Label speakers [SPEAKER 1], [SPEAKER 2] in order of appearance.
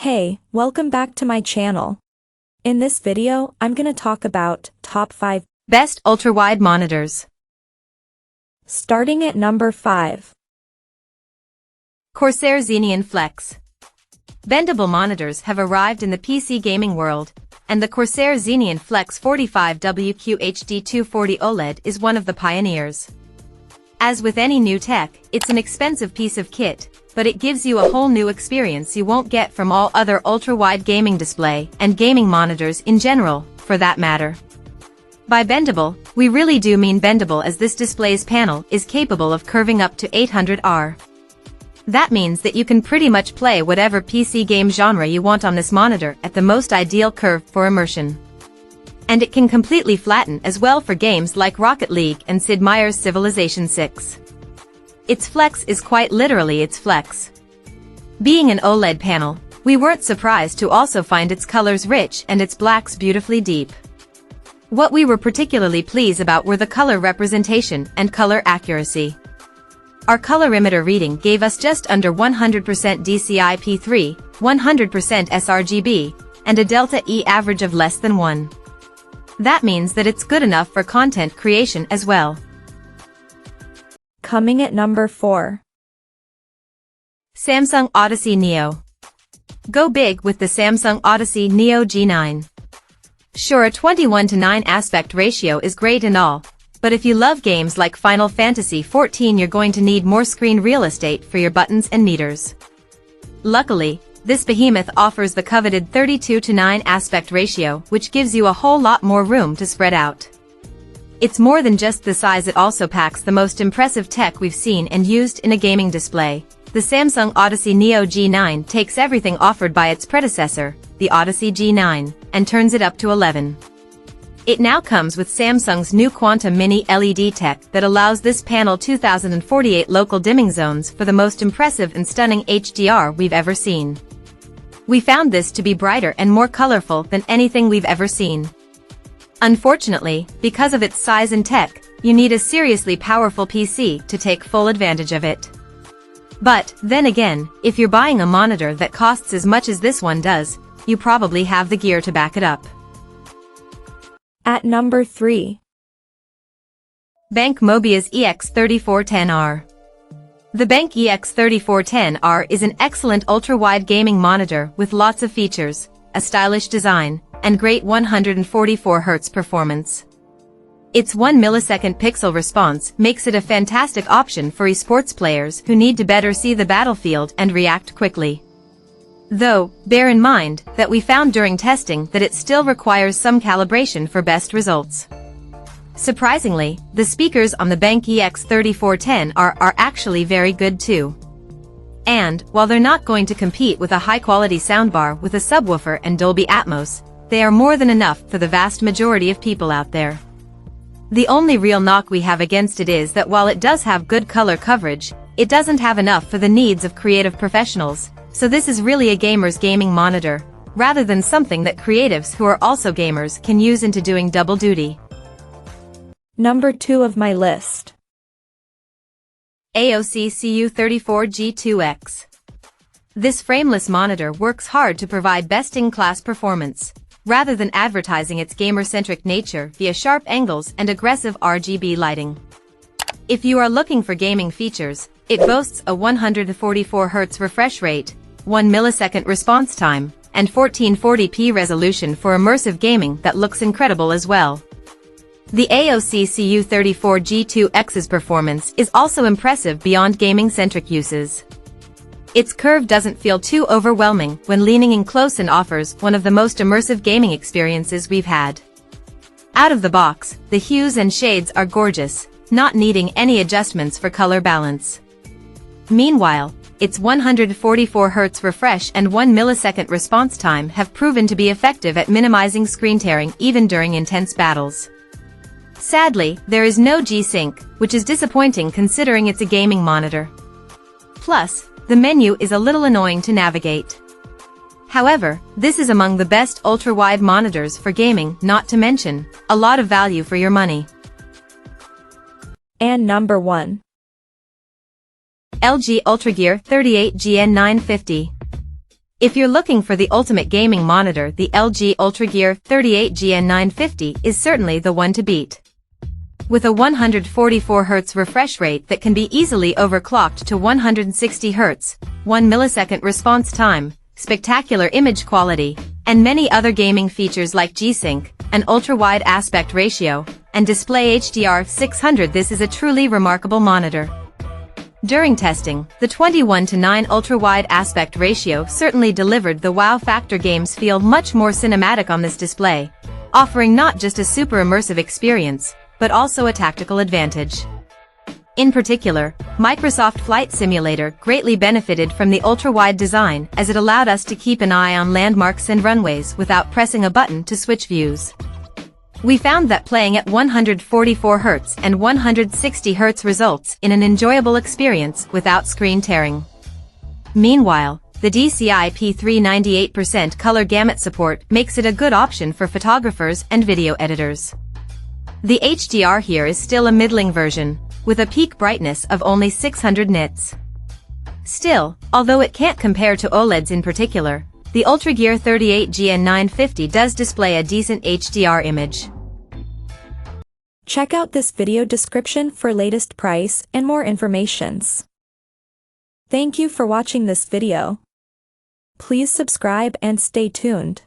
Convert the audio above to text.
[SPEAKER 1] Hey, welcome back to my channel. In this video, I'm gonna talk about top 5
[SPEAKER 2] best ultra-wide monitors.
[SPEAKER 1] Starting at number 5.
[SPEAKER 2] Corsair Xeneon Flex. Bendable monitors have arrived in the PC gaming world, and the Corsair Xeneon Flex 45WQ HD 240 OLED is one of the pioneers. As with any new tech, it's an expensive piece of kit, but it gives you a whole new experience you won't get from all other ultra-wide gaming display and gaming monitors in general, for that matter. By bendable, we really do mean bendable, as this display's panel is capable of curving up to 800R. That means that you can pretty much play whatever PC game genre you want on this monitor at the most ideal curve for immersion. And it can completely flatten as well for games like Rocket League and Sid Meier's Civilization 6. Its flex is quite literally its flex. Being an OLED panel, we weren't surprised to also find its colors rich and its blacks beautifully deep. What we were particularly pleased about were the color representation and color accuracy. Our colorimeter reading gave us just under 100% DCI-P3, 100% sRGB, and a delta E average of less than 1. That means that it's good enough for content creation as well.
[SPEAKER 1] Coming at number 4.
[SPEAKER 2] Samsung Odyssey Neo. Go big with the Samsung Odyssey Neo G9. Sure, a 21:9 aspect ratio is great and all, but if you love games like Final Fantasy XIV, you're going to need more screen real estate for your buttons and meters. Luckily, this behemoth offers the coveted 32:9 aspect ratio, which gives you a whole lot more room to spread out. It's more than just the size, it also packs the most impressive tech we've seen and used in a gaming display. The Samsung Odyssey Neo G9 takes everything offered by its predecessor, the Odyssey G9, and turns it up to 11. It now comes with Samsung's new Quantum Mini LED tech that allows this panel 2048 local dimming zones for the most impressive and stunning HDR we've ever seen. We found this to be brighter and more colorful than anything we've ever seen. Unfortunately, because of its size and tech, you need a seriously powerful PC to take full advantage of it. But, then again, if you're buying a monitor that costs as much as this one does, you probably have the gear to back it up.
[SPEAKER 1] At number 3.
[SPEAKER 2] BenQ Mobiuz EX3410R. The BenQ EX3410R is an excellent ultra-wide gaming monitor with lots of features, a stylish design, and great 144Hz performance. Its 1 millisecond pixel response makes it a fantastic option for esports players who need to better see the battlefield and react quickly. Though, bear in mind that we found during testing that it still requires some calibration for best results. Surprisingly, the speakers on the BenQ EX3410R are actually very good too. And, while they're not going to compete with a high-quality soundbar with a subwoofer and Dolby Atmos, they are more than enough for the vast majority of people out there. The only real knock we have against it is that while it does have good color coverage, it doesn't have enough for the needs of creative professionals, so this is really a gamer's gaming monitor, rather than something that creatives who are also gamers can use into doing double duty.
[SPEAKER 1] Number 2 of my list.
[SPEAKER 2] AOC CU34G2X. This frameless monitor works hard to provide best-in-class performance, rather than advertising its gamer-centric nature via sharp angles and aggressive RGB lighting. If you are looking for gaming features, it boasts a 144Hz refresh rate, 1 millisecond response time, and 1440p resolution for immersive gaming that looks incredible as well. The AOC CU34G2X's performance is also impressive beyond gaming-centric uses. Its curve doesn't feel too overwhelming when leaning in close and offers one of the most immersive gaming experiences we've had. Out of the box, the hues and shades are gorgeous, not needing any adjustments for color balance. Meanwhile, its 144Hz refresh and 1 millisecond response time have proven to be effective at minimizing screen tearing even during intense battles. Sadly, there is no G-Sync, which is disappointing considering it's a gaming monitor. Plus, the menu is a little annoying to navigate. However, this is among the best ultra-wide monitors for gaming, not to mention, a lot of value for your money.
[SPEAKER 1] And number 1.
[SPEAKER 2] LG UltraGear 38GN950. If you're looking for the ultimate gaming monitor, the LG UltraGear 38GN950 is certainly the one to beat. With a 144Hz refresh rate that can be easily overclocked to 160Hz, 1 millisecond response time, spectacular image quality, and many other gaming features like G-Sync, an ultra-wide aspect ratio, and display HDR 600, this is a truly remarkable monitor. During testing, the 21:9 ultra-wide aspect ratio certainly delivered the wow factor. Games feel much more cinematic on this display, offering not just a super immersive experience, but also a tactical advantage. In particular, Microsoft Flight Simulator greatly benefited from the ultra-wide design as it allowed us to keep an eye on landmarks and runways without pressing a button to switch views. We found that playing at 144Hz and 160Hz results in an enjoyable experience without screen tearing. Meanwhile, the DCI P3 98% color gamut support makes it a good option for photographers and video editors. The HDR here is still a middling version, with a peak brightness of only 600 nits. Still, although it can't compare to OLEDs in particular, the UltraGear 38GN950 does display a decent HDR image.
[SPEAKER 1] Check out this video description for latest price and more informations. Thank you for watching this video. Please subscribe and stay tuned.